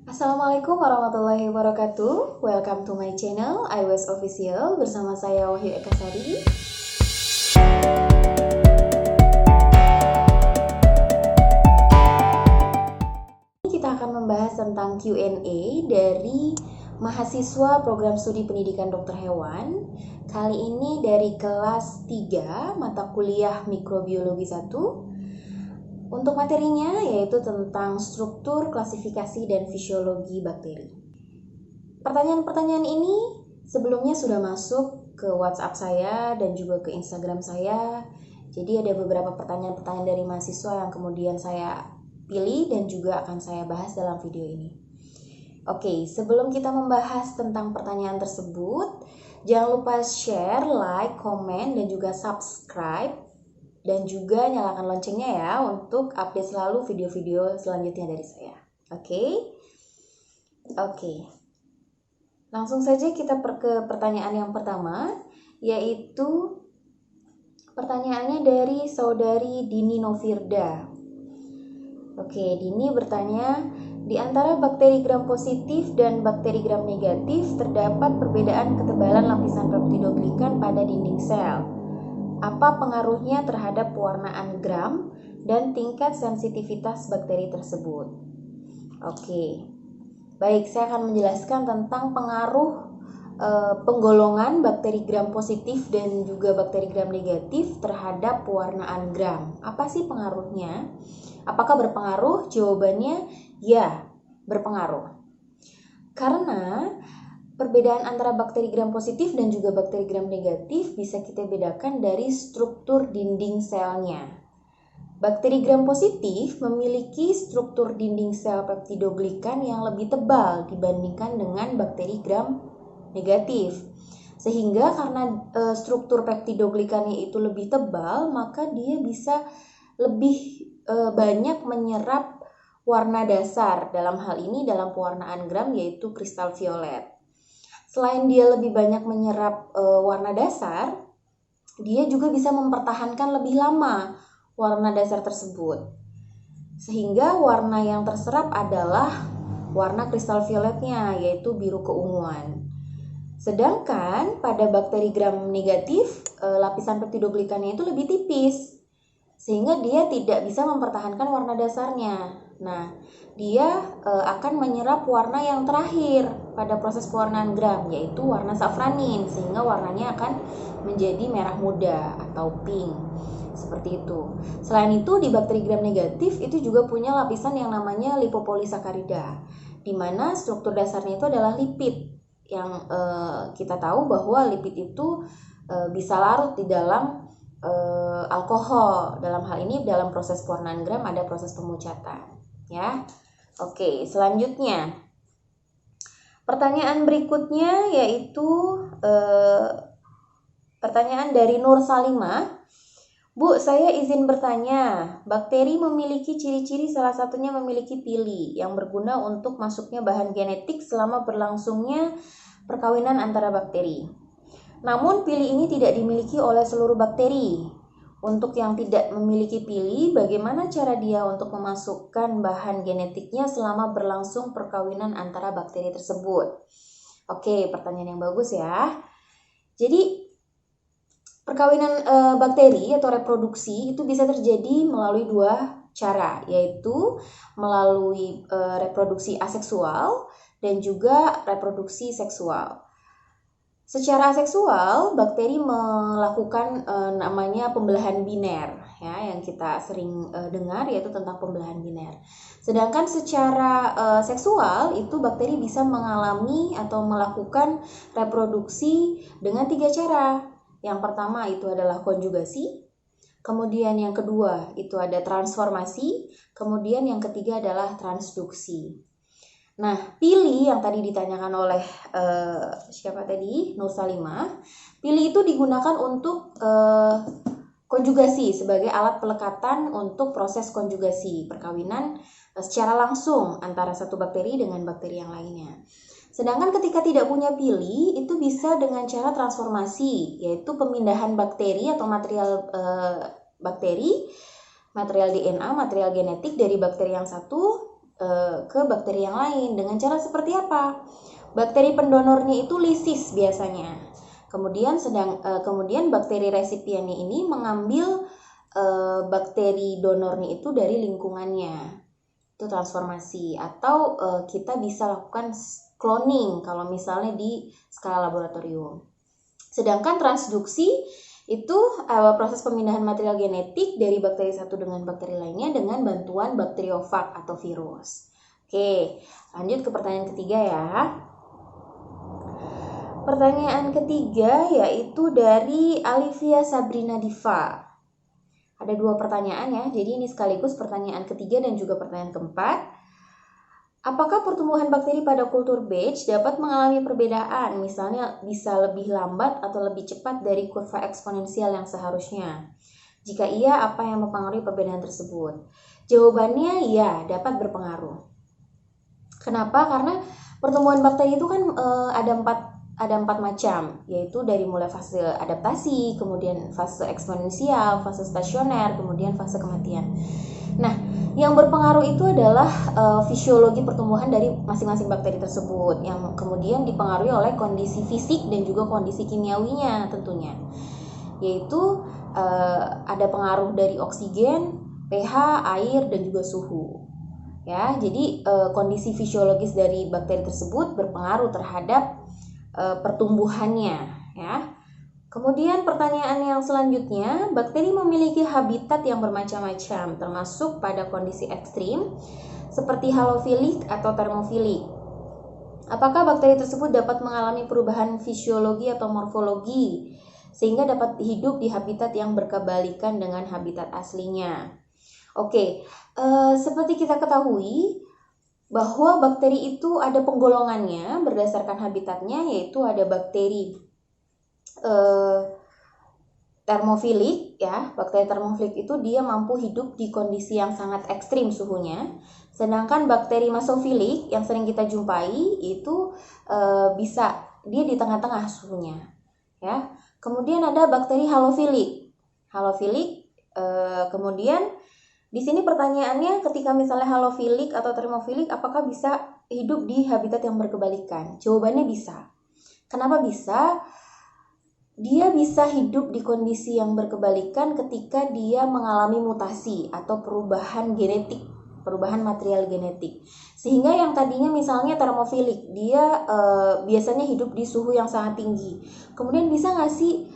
Assalamualaikum warahmatullahi wabarakatuh. Welcome to my channel iWest Official bersama saya Wahyu Ekasari. Kita akan membahas tentang Q&A dari mahasiswa program studi pendidikan dokter hewan. Kali ini dari kelas 3 mata kuliah mikrobiologi 1. Untuk materinya yaitu tentang struktur, klasifikasi, dan fisiologi bakteri. Pertanyaan-pertanyaan ini sebelumnya sudah masuk ke WhatsApp saya dan juga ke Instagram saya. Jadi ada beberapa pertanyaan-pertanyaan dari mahasiswa yang kemudian saya pilih dan juga akan saya bahas dalam video ini. Oke, sebelum kita membahas tentang pertanyaan tersebut, jangan lupa share, like, komen, dan juga subscribe. Dan juga nyalakan loncengnya ya untuk update selalu video-video selanjutnya dari saya. Oke. Langsung saja kita ke pertanyaan yang pertama, yaitu pertanyaannya dari saudari Dini Novierda. Oke, Dini bertanya, di antara bakteri gram positif dan bakteri gram negatif terdapat perbedaan ketebalan lapisan peptidoglikan pada dinding sel. Apa pengaruhnya terhadap pewarnaan gram dan tingkat sensitivitas bakteri tersebut? Oke, baik, saya akan menjelaskan tentang pengaruh penggolongan bakteri gram positif dan juga bakteri gram negatif terhadap pewarnaan gram. Apa sih pengaruhnya? Apakah berpengaruh? Jawabannya ya, berpengaruh. Karena perbedaan antara bakteri gram positif dan juga bakteri gram negatif bisa kita bedakan dari struktur dinding selnya. Bakteri gram positif memiliki struktur dinding sel peptidoglikan yang lebih tebal dibandingkan dengan bakteri gram negatif. Sehingga karena struktur peptidoglikannya itu lebih tebal, maka dia bisa lebih banyak menyerap warna dasar. Dalam hal ini dalam pewarnaan gram yaitu kristal violet. Selain dia lebih banyak menyerap warna dasar, dia juga bisa mempertahankan lebih lama warna dasar tersebut. Sehingga warna yang terserap adalah warna kristal violetnya, yaitu biru keunguan. Sedangkan pada bakteri gram negatif, lapisan peptidoglikannya itu lebih tipis, sehingga dia tidak bisa mempertahankan warna dasarnya. Nah, dia akan menyerap warna yang terakhir pada proses pewarnaan gram, yaitu warna safranin, sehingga warnanya akan menjadi merah muda atau pink, seperti itu. Selain itu, di bakteri gram negatif itu juga punya lapisan yang namanya lipopolisakarida, di mana struktur dasarnya itu adalah lipid, yang kita tahu bahwa lipid itu bisa larut di dalam alkohol. Dalam hal ini dalam proses pewarnaan gram ada proses pemucatan. Ya, oke. Selanjutnya, pertanyaan berikutnya yaitu pertanyaan dari Nur Salimah. Bu, saya izin bertanya, bakteri memiliki ciri-ciri salah satunya memiliki pili yang berguna untuk masuknya bahan genetik selama berlangsungnya perkawinan antara bakteri. Namun pili ini tidak dimiliki oleh seluruh bakteri. Untuk yang tidak memiliki pili, bagaimana cara dia untuk memasukkan bahan genetiknya selama berlangsung perkawinan antara bakteri tersebut? Oke, pertanyaan yang bagus ya. Jadi perkawinan bakteri atau reproduksi itu bisa terjadi melalui dua cara, yaitu melalui reproduksi aseksual dan juga reproduksi seksual. Secara aseksual, bakteri melakukan namanya pembelahan biner, ya, yang kita sering dengar yaitu tentang pembelahan biner. Sedangkan secara seksual itu bakteri bisa mengalami atau melakukan reproduksi dengan 3 cara. Yang pertama itu adalah konjugasi, kemudian yang kedua itu ada transformasi, kemudian yang ketiga adalah transduksi. Nah, pili yang tadi ditanyakan oleh siapa tadi? Nur Salimah. Pili itu digunakan untuk konjugasi sebagai alat pelekatan untuk proses konjugasi perkawinan secara langsung antara satu bakteri dengan bakteri yang lainnya. Sedangkan ketika tidak punya pili, itu bisa dengan cara transformasi, yaitu pemindahan bakteri atau material bakteri, material DNA, material genetik dari bakteri yang satu ke bakteri yang lain. Dengan cara seperti apa? Bakteri pendonornya itu lisis biasanya. Kemudian bakteri resipiennya ini mengambil bakteri donornya itu dari lingkungannya. Itu transformasi, atau kita bisa lakukan cloning kalau misalnya di skala laboratorium. Sedangkan transduksi itu proses pemindahan material genetik dari bakteri satu dengan bakteri lainnya dengan bantuan bakteriofag atau virus. Oke, lanjut ke pertanyaan ketiga ya. Pertanyaan ketiga yaitu dari Alivia Sabrina Diva. Ada 2 pertanyaan ya, jadi ini sekaligus pertanyaan ketiga dan juga pertanyaan keempat. Apakah pertumbuhan bakteri pada kultur batch dapat mengalami perbedaan, misalnya bisa lebih lambat atau lebih cepat dari kurva eksponensial yang seharusnya? Jika iya, apa yang mempengaruhi perbedaan tersebut? Jawabannya ya, dapat berpengaruh. Kenapa? Karena pertumbuhan bakteri itu kan ada empat macam, yaitu dari mulai fase adaptasi, kemudian fase eksponensial, fase stasioner, kemudian fase kematian. Nah, yang berpengaruh itu adalah fisiologi pertumbuhan dari masing-masing bakteri tersebut, yang kemudian dipengaruhi oleh kondisi fisik dan juga kondisi kimiawinya tentunya, yaitu ada pengaruh dari oksigen, pH, air, dan juga suhu. Ya, jadi kondisi fisiologis dari bakteri tersebut berpengaruh terhadap pertumbuhannya, ya. Kemudian pertanyaan yang selanjutnya, bakteri memiliki habitat yang bermacam-macam, termasuk pada kondisi ekstrim seperti halofilik atau termofilik. Apakah bakteri tersebut dapat mengalami perubahan fisiologi atau morfologi sehingga dapat hidup di habitat yang berkebalikan dengan habitat aslinya? Oke, seperti kita ketahui bahwa bakteri itu ada penggolongannya berdasarkan habitatnya, yaitu ada bakteri termofilik ya. Bakteri termofilik itu dia mampu hidup di kondisi yang sangat ekstrim suhunya. Sedangkan bakteri mesofilik yang sering kita jumpai itu bisa dia di tengah-tengah suhunya ya. Kemudian ada bakteri halofilik. Kemudian di sini pertanyaannya, ketika misalnya halofilik atau termofilik, apakah bisa hidup di habitat yang berkebalikan? Jawabannya bisa. Kenapa bisa? Dia bisa hidup di kondisi yang berkebalikan ketika dia mengalami mutasi atau perubahan genetik, perubahan material genetik. Sehingga yang tadinya misalnya termofilik, dia biasanya hidup di suhu yang sangat tinggi. Kemudian bisa nggak sih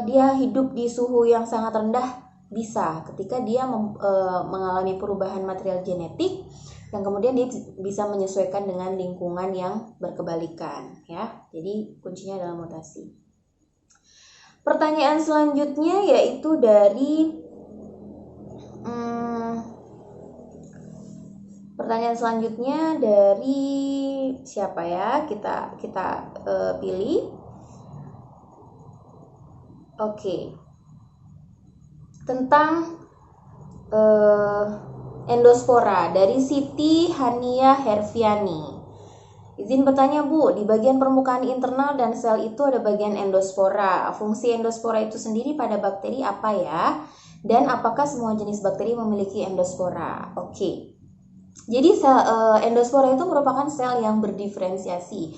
dia hidup di suhu yang sangat rendah? Bisa, ketika dia mengalami perubahan material genetik dan kemudian dia bisa menyesuaikan dengan lingkungan yang berkebalikan ya. Jadi kuncinya adalah mutasi. Pertanyaan selanjutnya yaitu dari siapa ya? Kita pilih. Oke. Tentang endospora dari Siti Hania Herfiani. Izin bertanya Bu, di bagian permukaan internal dan sel itu ada bagian endospora. Fungsi endospora itu sendiri pada bakteri apa ya? Dan apakah semua jenis bakteri memiliki endospora? Oke. Jadi endospora itu merupakan sel yang berdiferensiasi.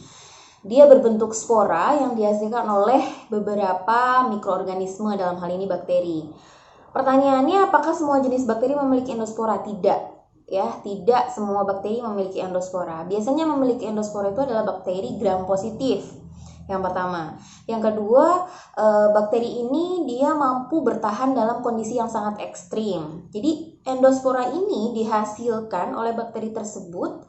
Dia berbentuk spora yang dihasilkan oleh beberapa mikroorganisme, dalam hal ini bakteri. Pertanyaannya, apakah semua jenis bakteri memiliki endospora? Tidak, ya, tidak semua bakteri memiliki endospora. Biasanya memiliki endospora itu adalah bakteri gram positif. Yang pertama. Yang kedua, bakteri ini dia mampu bertahan dalam kondisi yang sangat ekstrim. Jadi endospora ini dihasilkan oleh bakteri tersebut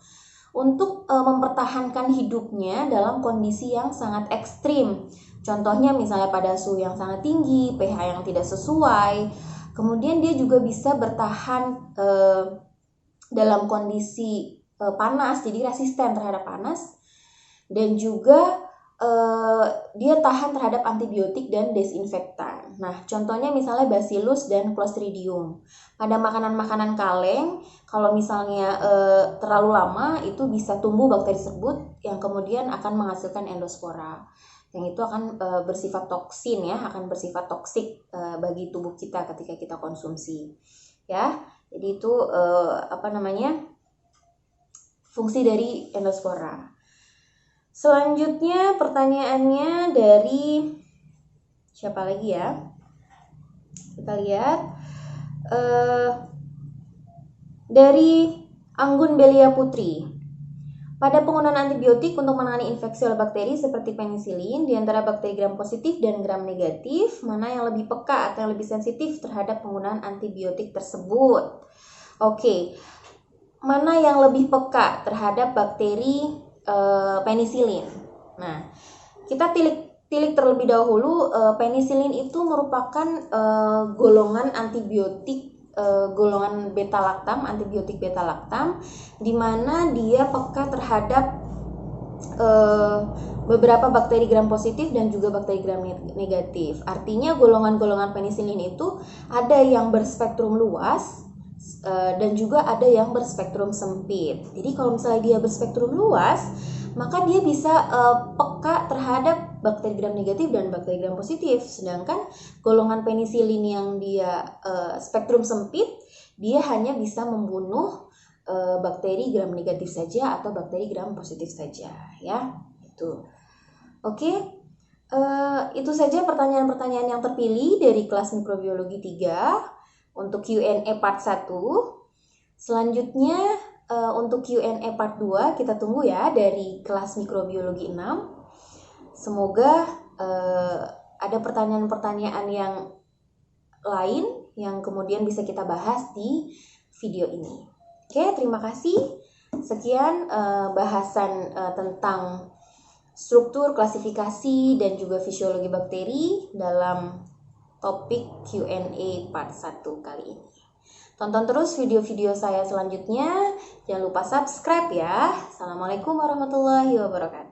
untuk mempertahankan hidupnya dalam kondisi yang sangat ekstrim. Contohnya misalnya pada suhu yang sangat tinggi, pH yang tidak sesuai. Kemudian dia juga bisa bertahan dalam kondisi panas, jadi resisten terhadap panas. Dan juga dia tahan terhadap antibiotik dan desinfektan. Nah, contohnya misalnya Bacillus dan Clostridium. Pada makanan-makanan kaleng, kalau misalnya terlalu lama, itu bisa tumbuh bakteri tersebut yang kemudian akan menghasilkan endospora. Yang itu akan bersifat toksin ya, akan bersifat toksik bagi tubuh kita ketika kita konsumsi. Ya, jadi itu fungsi dari endospora. Selanjutnya pertanyaannya dari siapa lagi ya? Kita lihat dari Anggun Belia Putri. Pada penggunaan antibiotik untuk menangani infeksi oleh bakteri seperti penisilin, di antara bakteri gram positif dan gram negatif, mana yang lebih peka atau yang lebih sensitif terhadap penggunaan antibiotik tersebut? Oke, mana yang lebih peka terhadap bakteri penisilin? Nah, kita tilik terlebih dahulu. Penisilin itu merupakan golongan antibiotik golongan beta-laktam, antibiotik beta-laktam, di mana dia peka terhadap beberapa bakteri gram positif dan juga bakteri gram negatif. Artinya golongan-golongan penisilin itu ada yang berspektrum luas dan juga ada yang berspektrum sempit. Jadi kalau misalnya dia berspektrum luas, maka dia bisa peka terhadap bakteri gram negatif dan bakteri gram positif. Sedangkan golongan penisilin yang dia spektrum sempit, dia hanya bisa membunuh bakteri gram negatif saja atau bakteri gram positif saja, ya. Itu. Oke. Itu saja pertanyaan-pertanyaan yang terpilih dari kelas mikrobiologi 3 untuk Q&A part 1. Selanjutnya untuk Q&A part 2 kita tunggu ya dari kelas mikrobiologi 6. Semoga ada pertanyaan-pertanyaan yang lain yang kemudian bisa kita bahas di video ini. Oke, terima kasih. Sekian bahasan tentang struktur, klasifikasi, dan juga fisiologi bakteri dalam topik Q&A part 1 kali ini. Tonton terus video-video saya selanjutnya. Jangan lupa subscribe ya. Assalamualaikum warahmatullahi wabarakatuh.